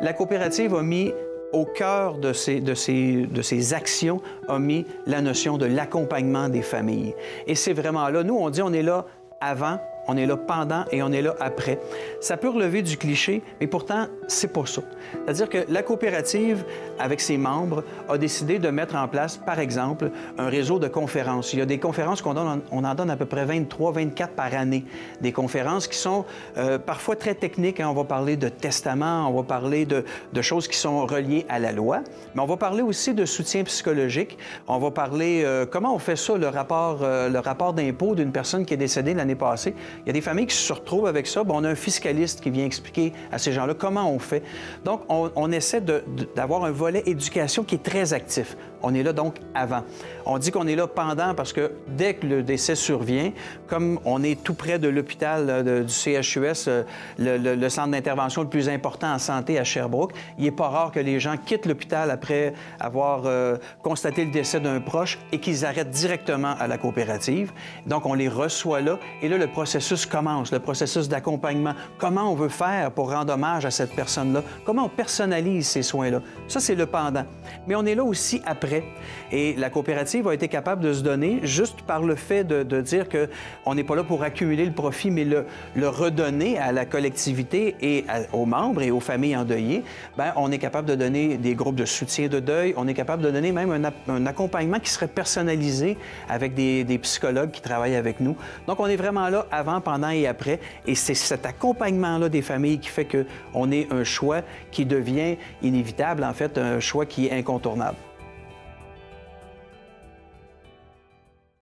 La coopérative a mis au cœur de ses actions, a mis la notion de l'accompagnement des familles. Et c'est vraiment là, nous, on dit on est là avant, on est là pendant et on est là après. Ça peut relever du cliché, mais pourtant, c'est pas ça. C'est-à-dire que la coopérative, avec ses membres, a décidé de mettre en place, par exemple, un réseau de conférences. Il y a des conférences qu'on donne, on en donne à peu près 23, 24 par année. Des conférences qui sont parfois très techniques. Hein. On va parler de testament, on va parler de choses qui sont reliées à la loi, mais on va parler aussi de soutien psychologique. On va parler comment on fait ça, le rapport d'impôt d'une personne qui est décédée l'année passée. Il y a des familles qui se retrouvent avec ça. Bien, on a un fiscaliste qui vient expliquer à ces gens-là comment on fait. Donc, on essaie d'avoir un volet éducation qui est très actif. On est là donc avant. On dit qu'on est là pendant parce que dès que le décès survient, comme on est tout près de l'hôpital du CHUS, le centre d'intervention le plus important en santé à Sherbrooke, il n'est pas rare que les gens quittent l'hôpital après avoir constaté le décès d'un proche et qu'ils arrêtent directement à la coopérative. Donc, on les reçoit là et là, le processus commence, le processus d'accompagnement. Comment on veut faire pour rendre hommage à cette personne-là? Comment on personnalise ces soins-là? Ça, c'est le pendant. Mais on est là aussi après. Et la coopérative a été capable de se donner juste par le fait de dire qu'on n'est pas là pour accumuler le profit, mais le redonner à la collectivité et aux membres et aux familles endeuillées. Bien, on est capable de donner des groupes de soutien de deuil. On est capable de donner même un accompagnement qui serait personnalisé avec des psychologues qui travaillent avec nous. Donc, on est vraiment là avant, pendant et après. Et c'est cet accompagnement-là des familles qui fait qu'on ait un choix qui devient inévitable, en fait, un choix qui est incontournable.